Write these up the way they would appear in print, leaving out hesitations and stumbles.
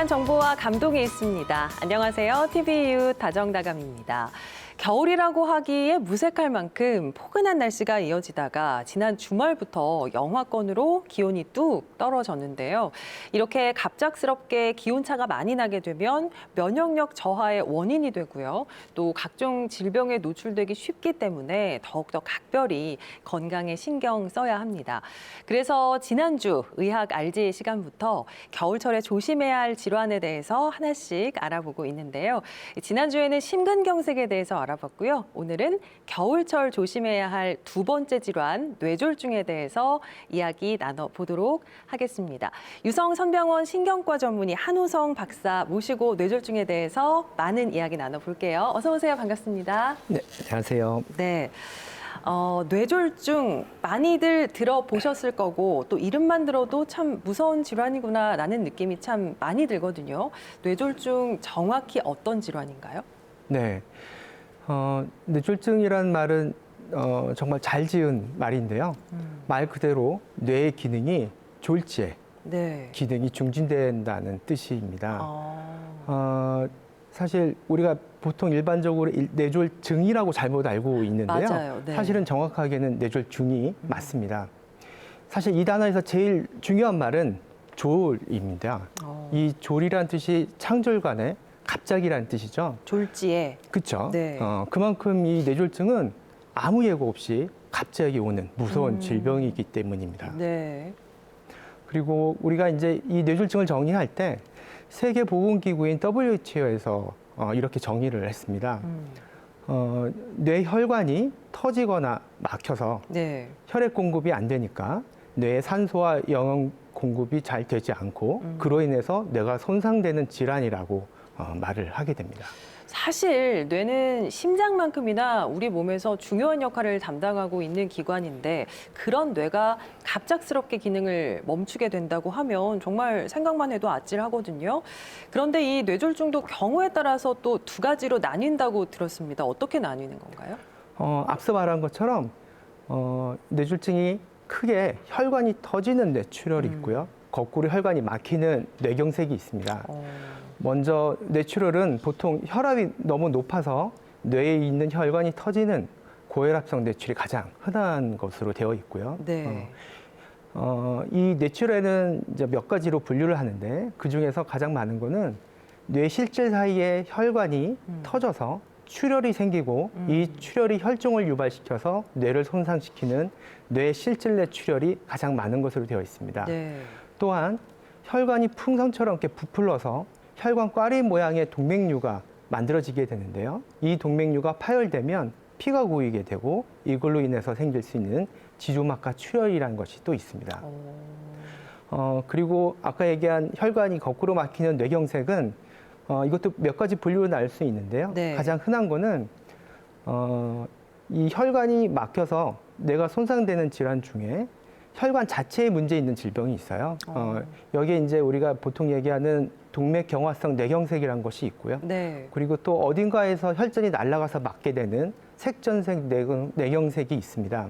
다양한 정보와 감동이 있습니다. 안녕하세요. TVU 다정다감입니다. 겨울이라고 하기에 무색할 만큼 포근한 날씨가 이어지다가 지난 주말부터 영하권으로 기온이 뚝 떨어졌는데요. 이렇게 갑작스럽게 기온차가 많이 나게 되면 면역력 저하의 원인이 되고요. 또 각종 질병에 노출되기 쉽기 때문에 더욱더 각별히 건강에 신경 써야 합니다. 그래서 지난주 의학 RG 시간부터 겨울철에 조심해야 할 질환에 대해서 하나씩 알아보고 있는데요. 지난주에는 심근경색에 대해서 알아봤고요. 오늘은 겨울철 조심해야 할 두 번째 질환, 뇌졸중에 대해서 이야기 나눠보도록 하겠습니다. 유성 성병원 신경과 전문의 한우성 박사 모시고 뇌졸중에 대해서 많은 이야기 나눠볼게요. 어서 오세요. 반갑습니다. 네, 안녕하세요. 네. 뇌졸중 많이들 들어보셨을 거고 또 이름만 들어도 참 무서운 질환이구나라는 느낌이 참 많이 들거든요. 뇌졸중 정확히 어떤 질환인가요? 네, 뇌졸중이란 말은 정말 잘 지은 말인데요. 말 그대로 뇌의 기능이 졸지에 네. 기능이 중진된다는 뜻입니다. 사실 우리가 보통 일반적으로 뇌졸증이라고 잘못 알고 있는데요. 맞아요. 네. 사실은 정확하게는 뇌졸중이 맞습니다. 사실 이 단어에서 제일 중요한 말은 졸입니다. 이 졸이란 뜻이 창졸간의 갑자기라는 뜻이죠. 졸지에. 그렇죠. 네. 그만큼 이 뇌졸중은 아무 예고 없이 갑자기 오는 무서운 질병이기 때문입니다. 네. 그리고 우리가 이제 이 뇌졸중을 정의할 때 세계보건기구인 WHO에서 이렇게 정의를 했습니다. 뇌혈관이 터지거나 막혀서 네. 혈액 공급이 안 되니까 뇌에 산소와 영양 공급이 잘 되지 않고 그로 인해서 뇌가 손상되는 질환이라고 말을 하게 됩니다. 사실 뇌는 심장만큼이나 우리 몸에서 중요한 역할을 담당하고 있는 기관인데 그런 뇌가 갑작스럽게 기능을 멈추게 된다고 하면 정말 생각만 해도 아찔하거든요. 그런데 이 뇌졸중도 경우에 따라서 또 두 가지로 나뉜다고 들었습니다. 어떻게 나뉘는 건가요? 앞서 말한 것처럼 뇌졸중이 크게 혈관이 터지는 뇌출혈이 있고요. 거꾸로 혈관이 막히는 뇌경색이 있습니다. 먼저 뇌출혈은 보통 혈압이 너무 높아서 뇌에 있는 혈관이 터지는 고혈압성 뇌출이 가장 흔한 것으로 되어 있고요. 네. 이 뇌출혈에는 이제 몇 가지로 분류를 하는데 그 중에서 가장 많은 거는 뇌 실질 사이에 혈관이 터져서 출혈이 생기고 이 출혈이 혈종을 유발시켜서 뇌를 손상시키는 뇌 실질내 출혈이 가장 많은 것으로 되어 있습니다. 네. 또한 혈관이 풍선처럼 이렇게 부풀러서 혈관 꽈리 모양의 동맥류가 만들어지게 되는데요. 이 동맥류가 파열되면 피가 고이게 되고 이걸로 인해서 생길 수 있는 지조막하 출혈이라는 것이 또 있습니다. 그리고 아까 얘기한 혈관이 거꾸로 막히는 뇌경색은 이것도 몇 가지 분류로 나눌 수 있는데요. 네. 가장 흔한 거는 이 혈관이 막혀서 뇌가 손상되는 질환 중에 혈관 자체에 문제 있는 질병이 있어요. 여기에 이제 우리가 보통 얘기하는 동맥경화성 뇌경색이라는 것이 있고요. 네. 그리고 또 어딘가에서 혈전이 날아가서 막게 되는 색전색 뇌경색이 있습니다.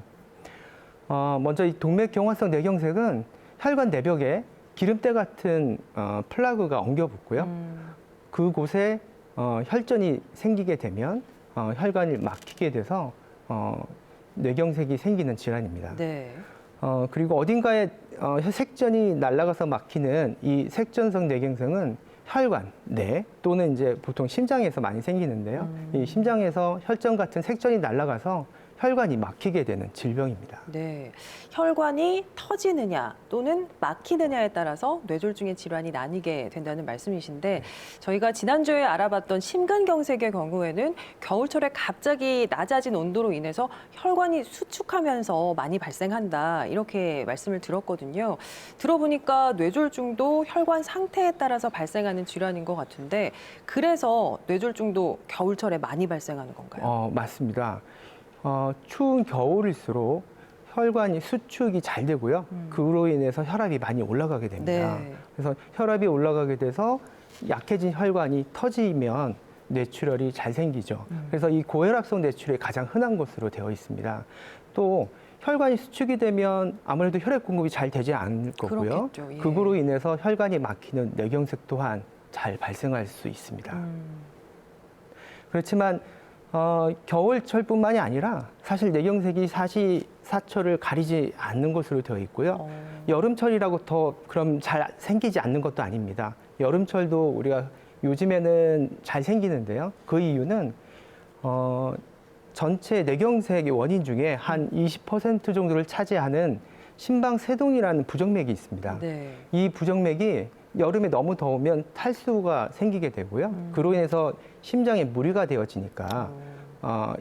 먼저 이 동맥경화성 뇌경색은 혈관 내벽에 기름때 같은 플라그가 엉겨 붙고요. 그곳에 혈전이 생기게 되면 혈관이 막히게 돼서 뇌경색이 생기는 질환입니다. 네. 그리고 어딘가에 색전이 날아가서 막히는 이 색전성 뇌경색은 혈관, 뇌 또는 이제 보통 심장에서 많이 생기는데요. 이 심장에서 혈전 같은 색전이 날아가서 혈관이 막히게 되는 질병입니다. 네, 혈관이 터지느냐 또는 막히느냐에 따라서 뇌졸중의 질환이 나뉘게 된다는 말씀이신데 저희가 지난주에 알아봤던 심근경색의 경우에는 겨울철에 갑자기 낮아진 온도로 인해서 혈관이 수축하면서 많이 발생한다 이렇게 말씀을 들었거든요. 들어보니까 뇌졸중도 혈관 상태에 따라서 발생하는 질환인 것 같은데 그래서 뇌졸중도 겨울철에 많이 발생하는 건가요? 맞습니다. 추운 겨울일수록 혈관이 수축이 잘 되고요. 그로 인해서 혈압이 많이 올라가게 됩니다. 네. 그래서 혈압이 올라가게 돼서 약해진 혈관이 터지면 뇌출혈이 잘 생기죠. 그래서 이 고혈압성 뇌출혈이 가장 흔한 것으로 되어 있습니다. 또 혈관이 수축이 되면 아무래도 혈액 공급이 잘 되지 않을 거고요. 그렇겠죠. 예. 그로 인해서 혈관이 막히는 뇌경색 또한 잘 발생할 수 있습니다. 그렇지만 겨울철뿐만이 아니라 사실 뇌경색이 사시사철을 가리지 않는 것으로 되어 있고요. 여름철이라고 더 그럼 잘 생기지 않는 것도 아닙니다. 여름철도 우리가 요즘에는 잘 생기는데요. 그 이유는 전체 뇌경색의 원인 중에 한 20% 정도를 차지하는 심방세동이라는 부정맥이 있습니다. 네. 이 부정맥이 여름에 너무 더우면 탈수가 생기게 되고요. 그로 인해서 심장에 무리가 되어지니까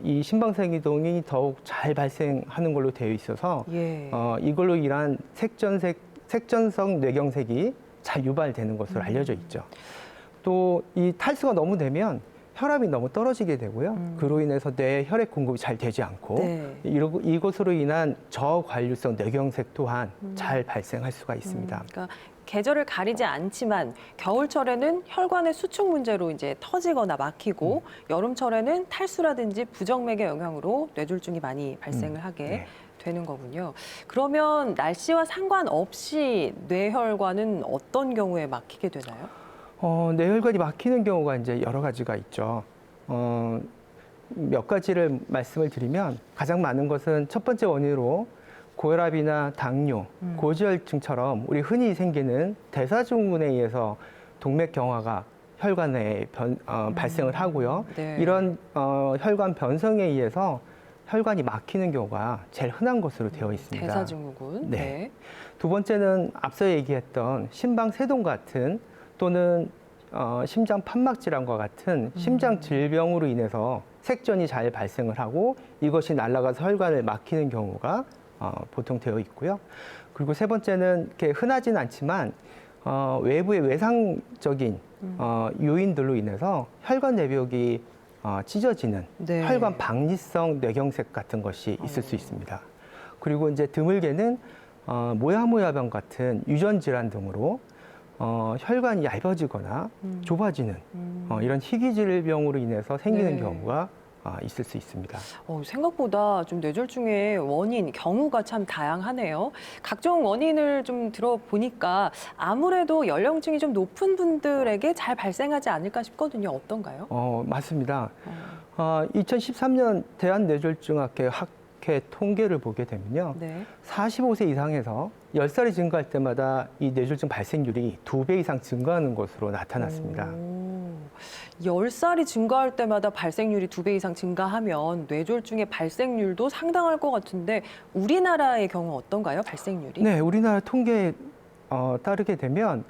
이 심방세동이 더욱 잘 발생하는 걸로 되어 있어서 예. 이걸로 인한 색전성 뇌경색이 잘 유발되는 것으로 알려져 있죠. 또 이 탈수가 너무 되면 혈압이 너무 떨어지게 되고요. 그로 인해서 뇌에 혈액 공급이 잘 되지 않고 네. 이것으로 인한 저관류성 뇌경색 또한 잘 발생할 수가 있습니다. 그러니까 계절을 가리지 않지만 겨울철에는 혈관의 수축 문제로 이제 터지거나 막히고 여름철에는 탈수라든지 부정맥의 영향으로 뇌졸중이 많이 발생을 하게 네. 되는 거군요. 그러면 날씨와 상관없이 뇌혈관은 어떤 경우에 막히게 되나요? 뇌혈관이 막히는 경우가 이제 여러 가지가 있죠. 몇 가지를 말씀을 드리면 가장 많은 것은 첫 번째 원인으로 고혈압이나 당뇨, 고지혈증처럼 우리 흔히 생기는 대사증후군에 의해서 동맥 경화가 혈관에 발생을 하고요. 네. 이런 혈관 변성에 의해서 혈관이 막히는 경우가 제일 흔한 것으로 되어 있습니다. 대사증후군. 네. 네. 두 번째는 앞서 얘기했던 심방세동 같은 또는 심장 판막 질환과 같은 심장 질병으로 인해서 색전이 잘 발생을 하고 이것이 날아가서 혈관을 막히는 경우가 보통 되어 있고요. 그리고 세 번째는 이렇게 흔하진 않지만 외부의 외상적인 요인들로 인해서 혈관 내벽이 찢어지는 네. 혈관 박리성 뇌경색 같은 것이 있을 수 있습니다. 그리고 이제 드물게는 모야모야병 같은 유전 질환 등으로 혈관이 얇아지거나 좁아지는 이런 희귀질병으로 인해서 생기는 네. 경우가 있을 수 있습니다. 생각보다 좀 뇌졸중의 원인, 경우가 참 다양하네요. 각종 원인을 좀 들어보니까 아무래도 연령층이 좀 높은 분들에게 잘 발생하지 않을까 싶거든요. 어떤가요? 맞습니다. 2013년 대한뇌졸중학회 통계를 보게 되면요. 네. 45세 이상에서 10살이 증가할 때마다 이 뇌졸중 발생률이 2배 이상 증가하는 것으로 나타났습니다. 10살이 증가할 때마다 발생률이 2배 이상 증가하면 뇌졸중의 발생률도 상당할 것 같은데 우리나라의 경우 어떤가요? 발생률이? 네, 우리나라 통계에 따르게 되면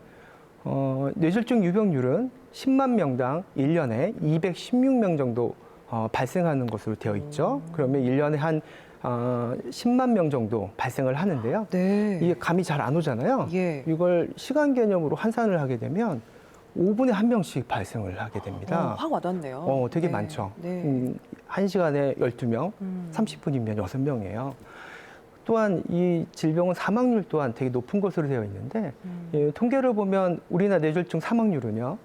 뇌졸중 유병률은 10만 명당 1년에 216명 정도 발생하는 것으로 되어 있죠. 그러면 1년에 한 10만 명 정도 발생을 하는데요. 네. 이게 감이 잘 안 오잖아요. 예. 이걸 시간 개념으로 환산을 하게 되면 5분에 1명씩 발생을 하게 됩니다. 확 와닿네요. 되게 네. 많죠. 네. 1시간에 12명, 30분이면 6명이에요. 또한 이 질병은 사망률 또한 되게 높은 것으로 되어 있는데 통계를 보면 우리나라 뇌졸중 사망률은요.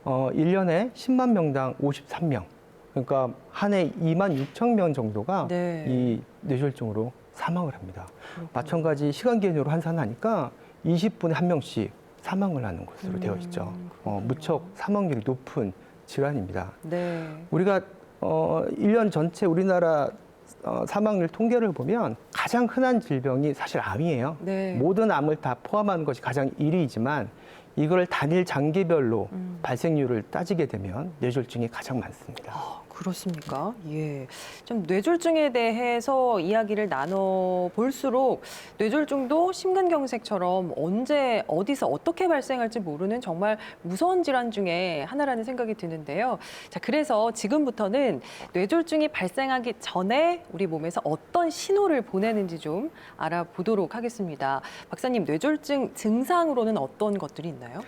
1년에 10만 명당 53명. 그러니까 한 해 2만 6천 명 정도가 네. 이 뇌졸중으로 사망을 합니다. 마찬가지 시간 개념으로 환산하니까 20분에 1명씩 사망을 하는 것으로 되어 있죠. 무척 사망률이 높은 질환입니다. 네. 우리가 1년 전체 우리나라 사망률 통계를 보면 가장 흔한 질병이 사실 암이에요. 네. 모든 암을 다 포함하는 것이 가장 1위이지만 이걸 단일 장기별로 발생률을 따지게 되면 뇌졸중이 가장 많습니다. 그렇습니까? 예. 좀 뇌졸중에 대해서 이야기를 나눠볼수록 뇌졸중도 심근경색처럼 언제, 어디서 어떻게 발생할지 모르는 정말 무서운 질환 중에 하나라는 생각이 드는데요. 자, 그래서 지금부터는 뇌졸중이 발생하기 전에 우리 몸에서 어떤 신호를 보내는지 좀 알아보도록 하겠습니다. 박사님, 뇌졸중 증상으로는 어떤 것들이 있나요?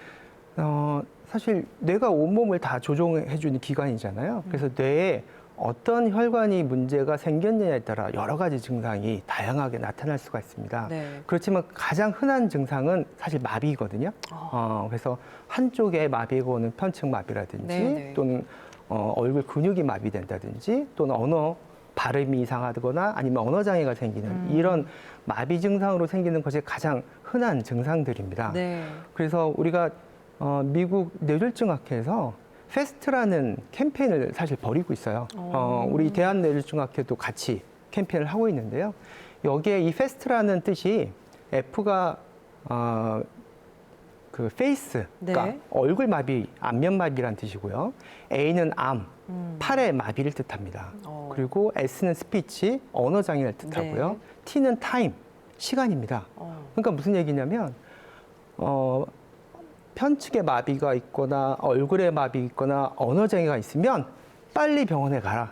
사실 뇌가 온몸을 다 조종해주는 기관이잖아요. 그래서 뇌에 어떤 혈관이 문제가 생겼느냐에 따라 여러 가지 증상이 다양하게 나타날 수가 있습니다. 네. 그렇지만 가장 흔한 증상은 사실 마비거든요. 그래서 한쪽에 마비가 오는 편측마비라든지 네네. 또는 얼굴 근육이 마비된다든지 또는 언어 발음이 이상하거나 아니면 언어 장애가 생기는 이런 마비 증상으로 생기는 것이 가장 흔한 증상들입니다. 네. 그래서 우리가 미국 뇌졸중학회에서 페스트라는 캠페인을 사실 벌이고 있어요. 우리 대한뇌졸중학회도 같이 캠페인을 하고 있는데요. 여기에 이 페스트라는 뜻이 F가 그 페이스, 그러니까 네. 얼굴 마비, 안면 마비란 뜻이고요. A는 암, 팔의 마비를 뜻합니다. 그리고 S는 스피치, 언어 장애를 뜻하고요. 네. T는 타임, 시간입니다. 그러니까 무슨 얘기냐면 편측의 마비가 있거나 얼굴에 마비 있거나 언어 장애가 있으면 빨리 병원에 가라.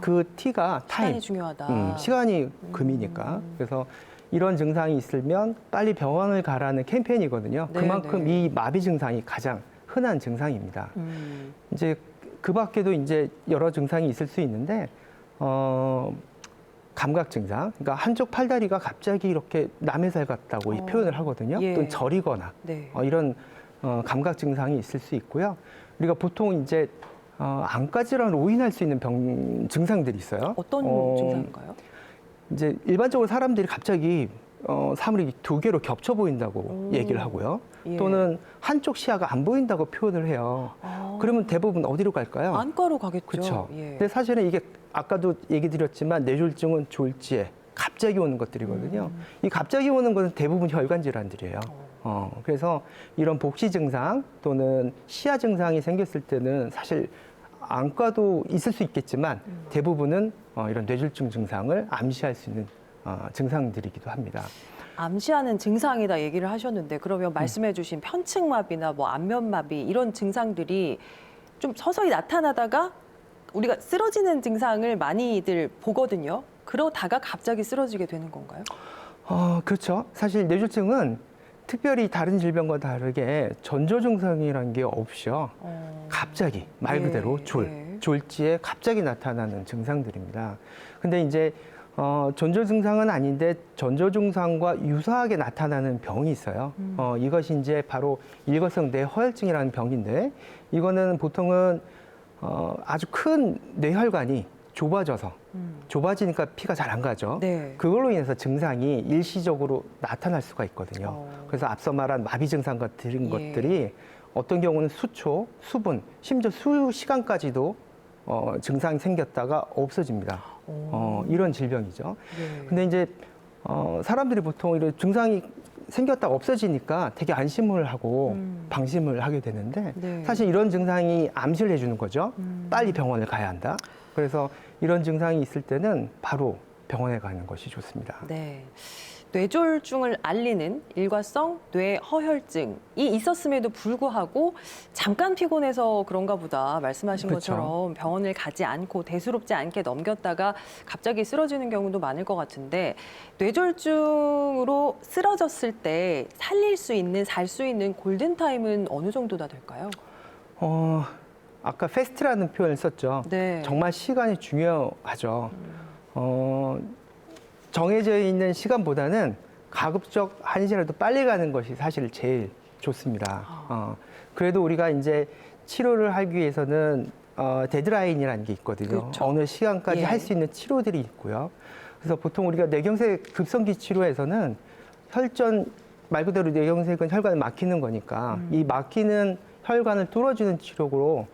그 T가 타임, 시간이 중요하다. 시간이 금이니까. 그래서 이런 증상이 있으면 빨리 병원을 가라는 캠페인이거든요. 네, 그만큼 네. 이 마비 증상이 가장 흔한 증상입니다. 이제 그 밖에도 이제 여러 증상이 있을 수 있는데, 감각 증상, 그러니까 한쪽 팔다리가 갑자기 이렇게 남의 살 같다고 이 표현을 하거든요. 예. 또는 저리거나 네. 이런 감각 증상이 있을 수 있고요. 우리가 보통 이제 안과 질환을 오인할 수 있는 증상들이 있어요. 어떤 증상인가요? 이제 일반적으로 사람들이 갑자기 사물이 두 개로 겹쳐 보인다고 얘기를 하고요. 예. 또는 한쪽 시야가 안 보인다고 표현을 해요. 그러면 대부분 어디로 갈까요? 안과로 가겠죠. 그렇죠. 예. 근데 사실은 이게 아까도 얘기 드렸지만 뇌졸중은 졸지에 갑자기 오는 것들이거든요. 이 갑자기 오는 것은 대부분 혈관 질환들이에요. 그래서 이런 복시 증상 또는 시야 증상이 생겼을 때는 사실 안과도 있을 수 있겠지만 대부분은 이런 뇌졸중 증상을 암시할 수 있는 증상들이기도 합니다. 암시하는 증상이다 얘기를 하셨는데 그러면 말씀해주신 편측마비나 뭐 안면마비 이런 증상들이 좀 서서히 나타나다가 우리가 쓰러지는 증상을 많이들 보거든요. 그러다가 갑자기 쓰러지게 되는 건가요? 그렇죠. 사실 뇌졸중은 특별히 다른 질병과 다르게 전조 증상이라는 게 없이요. 갑자기 말 그대로 졸지에 갑자기 나타나는 증상들입니다. 근데 이제 전조 증상은 아닌데 전조 증상과 유사하게 나타나는 병이 있어요. 이것이 이제 바로 일거성 뇌허혈증이라는 병인데 이거는 보통은 아주 큰 뇌혈관이 좁아져서 좁아지니까 피가 잘 안 가죠. 네. 그걸로 인해서 증상이 일시적으로 나타날 수가 있거든요. 그래서 앞서 말한 마비 증상 같은 예. 것들이 어떤 경우는 수초, 수분, 심지어 수시간까지도 증상이 생겼다가 없어집니다. 이런 질병이죠. 네. 근데 이제 사람들이 보통 이런 증상이 생겼다가 없어지니까 되게 안심을 하고 방심을 하게 되는데 네. 사실 이런 증상이 암시를 해주는 거죠. 빨리 병원을 가야 한다. 그래서 이런 증상이 있을 때는 바로 병원에 가는 것이 좋습니다. 네. 뇌졸중을 알리는 일과성 뇌허혈증이 있었음에도 불구하고 잠깐 피곤해서 그런가 보다 말씀하신 그렇죠. 것처럼 병원을 가지 않고 대수롭지 않게 넘겼다가 갑자기 쓰러지는 경우도 많을 것 같은데 뇌졸중으로 쓰러졌을 때 살릴 수 있는, 살 수 있는 골든타임은 어느 정도나 될까요? 아까 패스트라는 표현을 썼죠. 네. 정말 시간이 중요하죠. 정해져 있는 시간보다는 가급적 한 시간이라도 빨리 가는 것이 사실 제일 좋습니다. 그래도 우리가 이제 치료를 하기 위해서는 데드라인이라는 게 있거든요. 그렇죠. 어느 시간까지 예. 할 수 있는 치료들이 있고요. 그래서 보통 우리가 뇌경색 급성기 치료에서는 혈전 말 그대로 뇌경색은 혈관을 막히는 거니까 이 막히는 혈관을 뚫어주는 치료로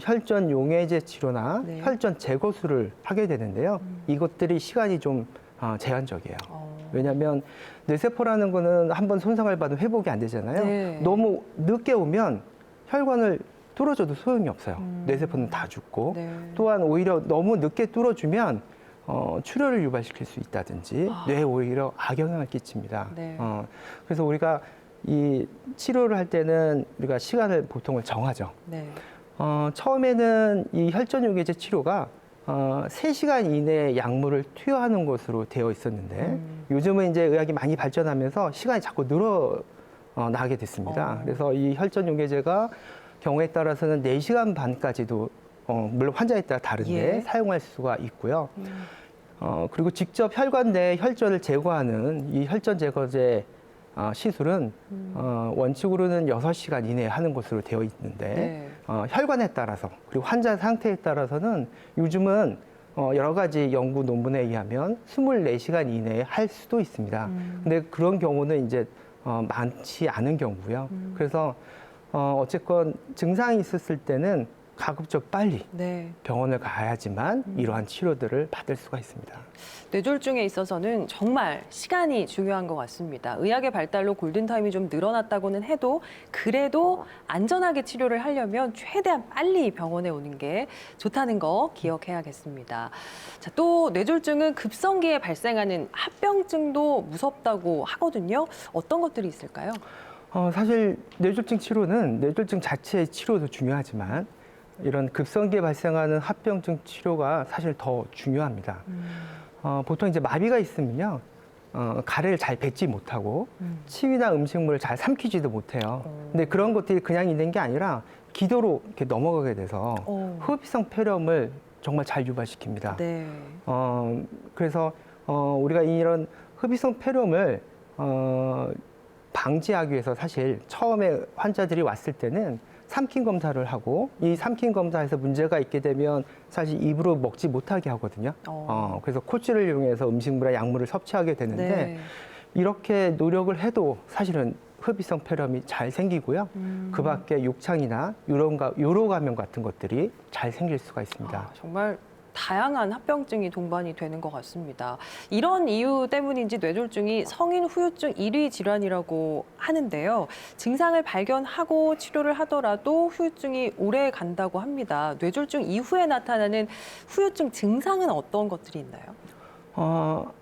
혈전 용해제 치료나 네. 혈전 제거술을 하게 되는데요. 이것들이 시간이 좀 제한적이에요. 왜냐하면 뇌세포라는 거는 한번 손상을 받으면 회복이 안 되잖아요. 네. 너무 늦게 오면 혈관을 뚫어줘도 소용이 없어요. 뇌세포는 다 죽고 네. 또한 오히려 너무 늦게 뚫어주면 출혈을 유발시킬 수 있다든지 뇌에 오히려 악영향을 끼칩니다. 네. 그래서 우리가 이 치료를 할 때는 우리가 시간을 보통을 정하죠. 네. 처음에는 이 혈전용해제 치료가 3시간 이내에 약물을 투여하는 것으로 되어 있었는데 요즘은 이제 의학이 많이 발전하면서 시간이 자꾸 늘어나게 됐습니다. 그래서 이 혈전용해제가 경우에 따라서는 4시간 반까지도 물론 환자에 따라 다른데 예. 사용할 수가 있고요. 그리고 직접 혈관 내 혈전을 제거하는 이 혈전 제거제 시술은 원칙으로는 6시간 이내에 하는 것으로 되어 있는데 네. 혈관에 따라서 그리고 환자 상태에 따라서는 요즘은 여러 가지 연구 논문에 의하면 24시간 이내에 할 수도 있습니다. 근데 그런 경우는 이제 많지 않은 경우고요. 그래서 어쨌건 증상이 있었을 때는 가급적 빨리 네. 병원을 가야지만 이러한 치료들을 받을 수가 있습니다. 뇌졸중에 있어서는 정말 시간이 중요한 것 같습니다. 의학의 발달로 골든타임이 좀 늘어났다고는 해도 그래도 안전하게 치료를 하려면 최대한 빨리 병원에 오는 게 좋다는 거 기억해야겠습니다. 자, 또 뇌졸중은 급성기에 발생하는 합병증도 무섭다고 하거든요. 어떤 것들이 있을까요? 사실 뇌졸중 치료는 뇌졸중 자체의 치료도 중요하지만 이런 급성기에 발생하는 합병증 치료가 사실 더 중요합니다. 보통 이제 마비가 있으면요, 가래를 잘 뱉지 못하고 치위나 음식물을 잘 삼키지도 못해요. 근데 그런 것들이 그냥 있는 게 아니라 기도로 이렇게 넘어가게 돼서 호흡기성 폐렴을 정말 잘 유발시킵니다. 네. 그래서 우리가 이런 흡입성 폐렴을 방지하기 위해서 사실 처음에 환자들이 왔을 때는 삼킨 검사를 하고 이 삼킨 검사에서 문제가 있게 되면 사실 입으로 먹지 못하게 하거든요. 그래서 코치를 이용해서 음식물과 약물을 섭취하게 되는데 네. 이렇게 노력을 해도 사실은 흡입성 폐렴이 잘 생기고요. 그 밖에 욕창이나 요로 감염 같은 것들이 잘 생길 수가 있습니다. 정말 다양한 합병증이 동반이 되는 것 같습니다. 이런 이유 때문인지 뇌졸중이 성인 후유증 1위 질환이라고 하는데요. 증상을 발견하고 치료를 하더라도 후유증이 오래 간다고 합니다. 뇌졸중 이후에 나타나는 후유증 증상은 어떤 것들이 있나요?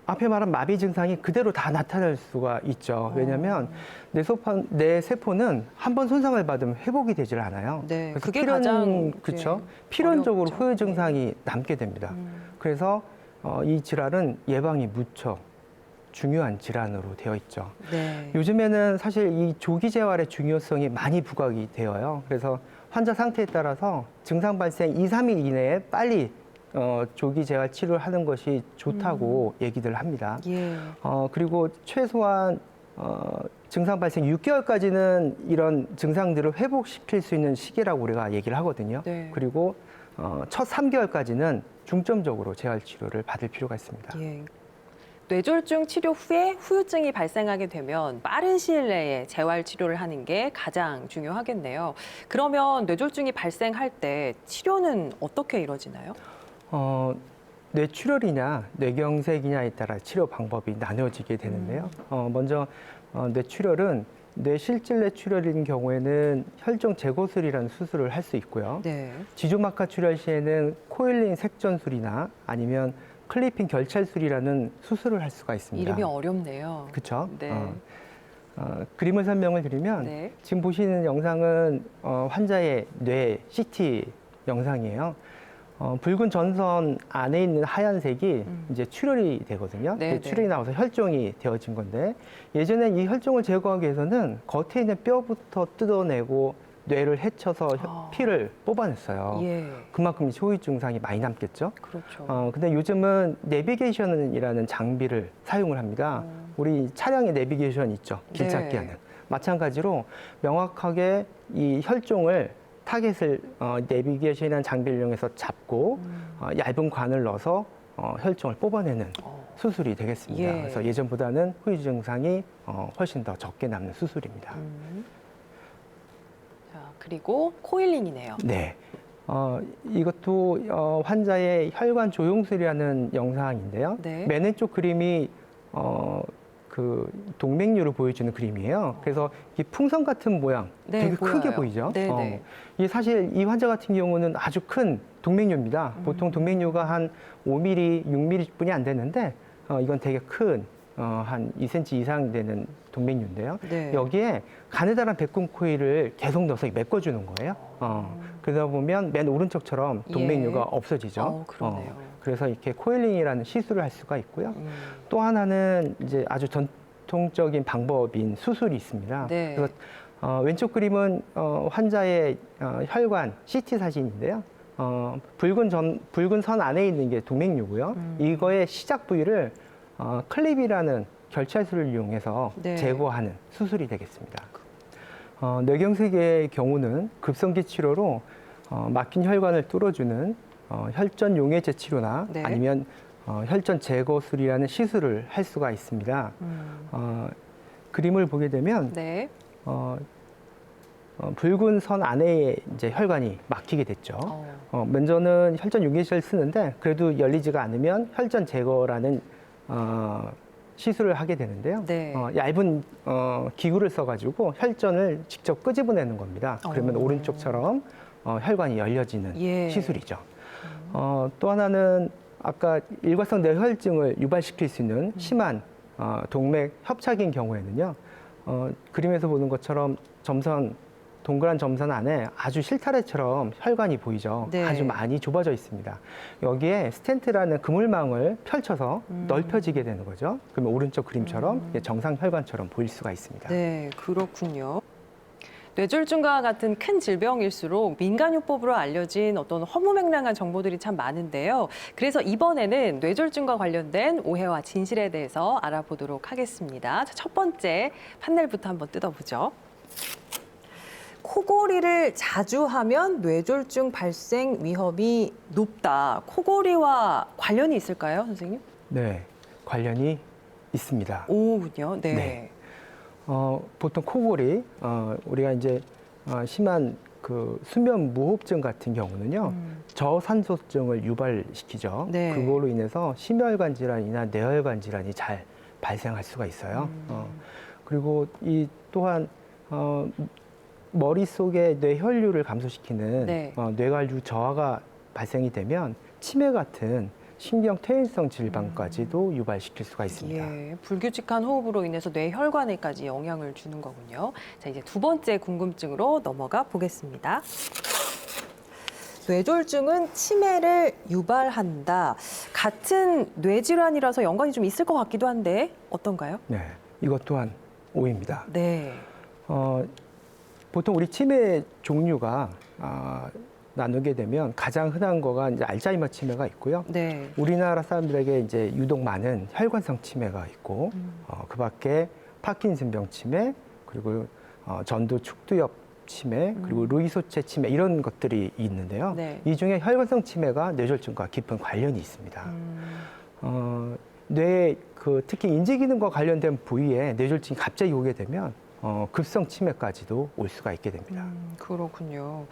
앞에 말한 마비 증상이 그대로 다 나타날 수가 있죠. 왜냐하면 뇌 세포는 한 번 손상을 받으면 회복이 되질 않아요. 네, 그래서 그게 가장 그렇죠. 필연적으로 어렵죠. 후유 증상이 남게 됩니다. 그래서 이 질환은 예방이 무척 중요한 질환으로 되어 있죠. 네. 요즘에는 사실 이 조기 재활의 중요성이 많이 부각이 되어요. 그래서 환자 상태에 따라서 증상 발생 2, 3일 이내에 빨리 조기 재활 치료를 하는 것이 좋다고 얘기들 합니다. 예. 그리고 최소한 증상 발생 6개월까지는 이런 증상들을 회복시킬 수 있는 시기라고 우리가 얘기를 하거든요. 네. 그리고 첫 3개월까지는 중점적으로 재활 치료를 받을 필요가 있습니다. 예. 뇌졸중 치료 후에 후유증이 발생하게 되면 빠른 시일 내에 재활 치료를 하는 게 가장 중요하겠네요. 그러면 뇌졸중이 발생할 때 치료는 어떻게 이루어지나요? 뇌출혈이냐 뇌경색이냐에 따라 치료 방법이 나눠지게 되는데요. 먼저 뇌출혈은 뇌실질 뇌출혈인 경우에는 혈종 제거술이라는 수술을 할 수 있고요. 네. 지조막하 출혈 시에는 코일링 색전술이나 아니면 클리핑 결찰술이라는 수술을 할 수가 있습니다. 이름이 어렵네요. 그렇죠. 네. 그림을 설명을 드리면 네. 지금 보시는 영상은 환자의 뇌 CT 영상이에요. 붉은 전선 안에 있는 하얀색이 이제 출혈이 되거든요. 네, 그 출혈이 나와서 혈종이 되어진 건데 예전에 이 혈종을 제거하기 위해서는 겉에 있는 뼈부터 뜯어내고 뇌를 헤쳐서 피를 뽑아냈어요. 예. 그만큼 후유 증상이 많이 남겠죠. 그렇죠. 근데 요즘은 내비게이션이라는 장비를 사용을 합니다. 우리 차량에 내비게이션 있죠. 길찾기 네. 하는. 마찬가지로 명확하게 이 혈종을 타겟을 내비게이션이라는 장비를 이용해서 잡고 얇은 관을 넣어서 혈종을 뽑아내는 수술이 되겠습니다. 예. 그래서 예전보다는 후유 증상이 훨씬 더 적게 남는 수술입니다. 자, 그리고 코일링이네요. 네. 이것도 환자의 혈관 조영술이라는 영상인데요. 네. 맨 왼쪽 그림이 그 동맥류를 보여주는 그림이에요. 그래서 이 풍선 같은 모양 네, 되게 보여요. 크게 보이죠. 네, 네. 이게 사실 이 환자 같은 경우는 아주 큰 동맥류입니다. 보통 동맥류가 한 5mm, 6mm뿐이 안 되는데 이건 되게 큰 한 2cm 이상 되는 동맥류인데요. 네. 여기에 가느다란 백금 코일을 계속 넣어서 메꿔주는 거예요. 그러다 보면 맨 오른쪽처럼 동맥류가 예. 없어지죠. 그러네요. 그래서 이렇게 코일링이라는 시술을 할 수가 있고요. 또 하나는 이제 아주 전통적인 방법인 수술이 있습니다. 네. 그래서 왼쪽 그림은 환자의 혈관 CT 사진인데요. 붉은 선 안에 있는 게 동맥류고요. 이거의 시작 부위를 클립이라는 결찰술을 이용해서 네. 제거하는 수술이 되겠습니다. 뇌경색의 경우는 급성기 치료로 막힌 혈관을 뚫어주는 혈전 용해제 치료나 네. 그림을 보게 되면 네. 붉은 선 안에 이제 혈관이 막히게 됐죠. 먼저는 혈전 유기체를 쓰는데 그래도 열리지가 않으면 혈전 제거라는 시술을 하게 되는데요. 네. 얇은 기구를 써가지고 혈전을 직접 끄집어내는 겁니다. 그러면 오른쪽처럼 혈관이 열려지는 예. 시술이죠. 또 하나는 아까 일과성 뇌혈증을 유발시킬 수 있는 심한 동맥 협착인 경우에는요. 그림에서 보는 것처럼 동그란 점선 안에 아주 실타래처럼 혈관이 보이죠. 네. 아주 많이 좁아져 있습니다. 여기에 스텐트라는 그물망을 펼쳐서 넓혀지게 되는 거죠. 그러면 오른쪽 그림처럼 정상 혈관처럼 보일 수가 있습니다. 네, 그렇군요. 뇌졸중과 같은 큰 질병일수록 민간요법으로 알려진 어떤 허무맹랑한 정보들이 참 많은데요. 그래서 이번에는 뇌졸중과 관련된 오해와 진실에 대해서 알아보도록 하겠습니다. 자, 첫 번째 판넬부터 한번 뜯어보죠. 코골이를 자주 하면 뇌졸중 발생 위험이 높다. 코골이와 관련이 있을까요, 선생님? 네, 관련이 있습니다. 오군요. 네. 네. 보통 코골이, 우리가 이제 심한 그 수면 무호흡증 같은 경우는요, 저산소증을 유발시키죠. 네. 그걸로 인해서 심혈관 질환이나 뇌혈관 질환이 잘 발생할 수가 있어요. 그리고 이 또한 머릿속에 뇌혈류를 감소시키는 네. 뇌관류 저하가 발생이 되면 치매 같은 신경 퇴행성 질병까지도 유발시킬 수가 있습니다. 예, 불규칙한 호흡으로 인해서 뇌혈관에까지 영향을 주는 거군요. 자, 이제 두 번째 궁금증으로 넘어가 보겠습니다. 뇌졸중은 치매를 유발한다. 같은 뇌질환이라서 연관이 좀 있을 것 같기도 한데 어떤가요? 네, 이것 또한 오해입니다. 네. 보통 우리 치매 종류가 나누게 되면 가장 흔한 거가 이제 알츠하이머 치매가 있고요. 네. 우리나라 사람들에게 이제 유독 많은 혈관성 치매가 있고, 그 밖에 파킨슨병 치매, 그리고 전두 축두엽 치매, 그리고 루이소체 치매 이런 것들이 있는데요. 네. 이 중에 혈관성 치매가 뇌졸중과 깊은 관련이 있습니다. 뇌 특히 인지 기능과 관련된 부위에 뇌졸중이 갑자기 오게 되면 급성 치매까지도 올 수가 있게 됩니다. 그렇군요.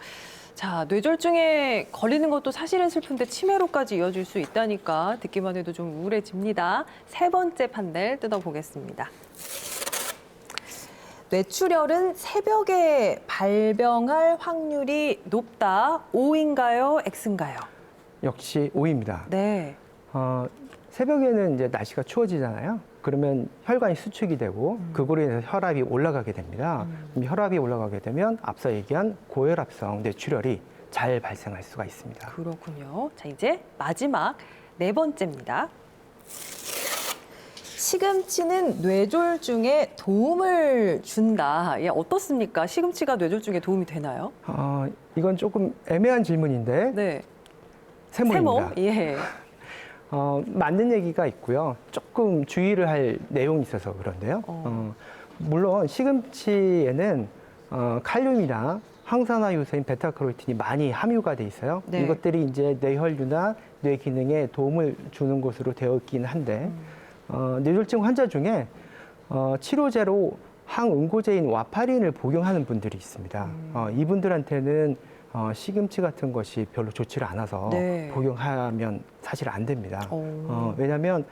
자, 뇌졸중에 걸리는 것도 사실은 슬픈데 치매로까지 이어질 수 있다니까 듣기만 해도 좀 우울해집니다. 세 번째 판넬 뜯어보겠습니다. 뇌출혈은 새벽에 발병할 확률이 높다. O인가요? X인가요? 역시 O입니다. 네. 새벽에는 이제 날씨가 추워지잖아요. 그러면 혈관이 수축이 되고 그걸로 인해서 혈압이 올라가게 됩니다. 그럼 혈압이 올라가게 되면 앞서 얘기한 고혈압성 뇌출혈이 잘 발생할 수가 있습니다. 그렇군요. 자, 이제 마지막 네 번째입니다. 시금치는 뇌졸중에 도움을 준다. 예, 어떻습니까? 시금치가 뇌졸중에 도움이 되나요? 이건 조금 애매한 질문인데 네. 세모입니다. 세모? 예. 맞는 얘기가 있고요. 조금 주의를 할 내용이 있어서 그런데요. 물론 시금치에는 칼륨이나 항산화 요소인 베타카로틴이 많이 함유가 돼 있어요. 네. 이것들이 이제 뇌혈류나 뇌 기능에 도움을 주는 것으로 되어 있긴 한데 뇌졸중 환자 중에 치료제로 항응고제인 와파린을 복용하는 분들이 있습니다. 이분들한테는 시금치 같은 것이 별로 좋지를 않아서 네. 복용하면 사실 안 됩니다. 왜냐하면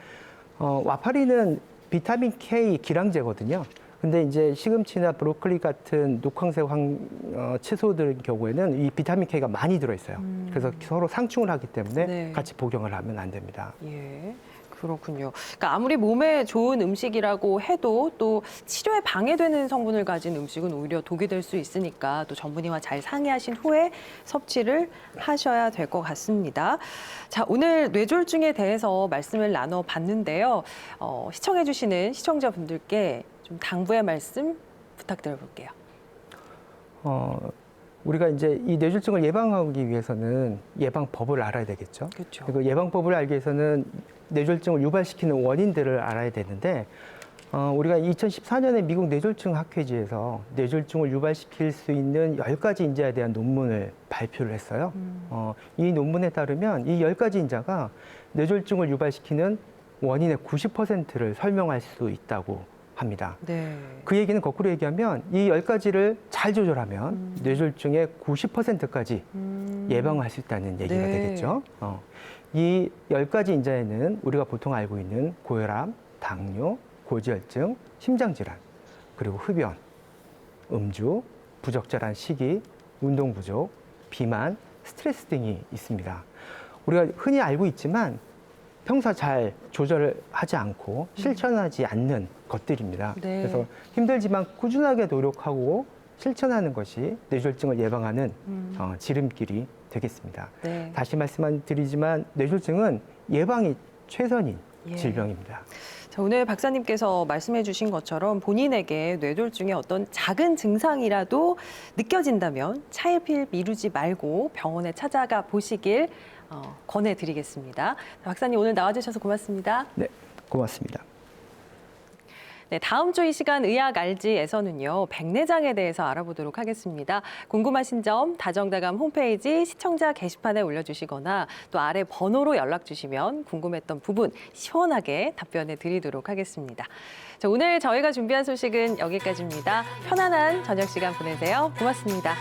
와파린은 비타민 K 기량제거든요. 근데 이제 시금치나 브로콜리 같은 녹황색 채소들 경우에는 이 비타민 K가 많이 들어있어요. 그래서 서로 상충을 하기 때문에 네. 같이 복용을 하면 안 됩니다. 예. 그렇군요. 그러니까 아무리 몸에 좋은 음식이라고 해도 또 치료에 방해되는 성분을 가진 음식은 오히려 독이 될 수 있으니까 또 전문의와 잘 상의하신 후에 섭취를 하셔야 될 것 같습니다. 자, 오늘 뇌졸중에 대해서 말씀을 나눠봤는데요. 시청해주시는 시청자분들께 좀 당부의 말씀 부탁드려볼게요. 우리가 이제 이 뇌졸중을 예방하기 위해서는 예방법을 알아야 되겠죠. 그렇죠. 그리고 예방법을 알기 위해서는 뇌졸중을 유발시키는 원인들을 알아야 되는데 우리가 2014년에 미국 뇌졸중 학회지에서 뇌졸중을 유발시킬 수 있는 10가지 인자에 대한 논문을 발표를 했어요. 이 논문에 따르면 이 10가지 인자가 뇌졸중을 유발시키는 원인의 90%를 설명할 수 있다고 합니다. 네. 그 얘기는 거꾸로 얘기하면 이 10가지를 잘 조절하면 뇌졸중의 90%까지 예방할 수 있다는 얘기가 네. 되겠죠. 이 10가지 인자에는 우리가 보통 알고 있는 고혈압, 당뇨, 고지혈증, 심장질환, 그리고 흡연, 음주, 부적절한 식이, 운동 부족, 비만, 스트레스 등이 있습니다. 우리가 흔히 알고 있지만 평소 잘 조절을 하지 않고 실천하지 않는 것들입니다. 네. 그래서 힘들지만 꾸준하게 노력하고 실천하는 것이 뇌졸중을 예방하는 지름길이 되겠습니다. 네. 다시 말씀드리지만 뇌졸중은 예방이 최선인 예. 질병입니다. 자, 오늘 박사님께서 말씀해 주신 것처럼 본인에게 뇌졸중의 어떤 작은 증상이라도 느껴진다면 차일피일 미루지 말고 병원에 찾아가 보시길 권해드리겠습니다. 박사님 오늘 나와주셔서 고맙습니다. 네, 고맙습니다. 네, 다음 주 이 시간 의학 알지에서는요, 백내장에 대해서 알아보도록 하겠습니다. 궁금하신 점 다정다감 홈페이지 시청자 게시판에 올려주시거나 또 아래 번호로 연락 주시면 궁금했던 부분 시원하게 답변해 드리도록 하겠습니다. 자, 오늘 저희가 준비한 소식은 여기까지입니다. 편안한 저녁 시간 보내세요. 고맙습니다.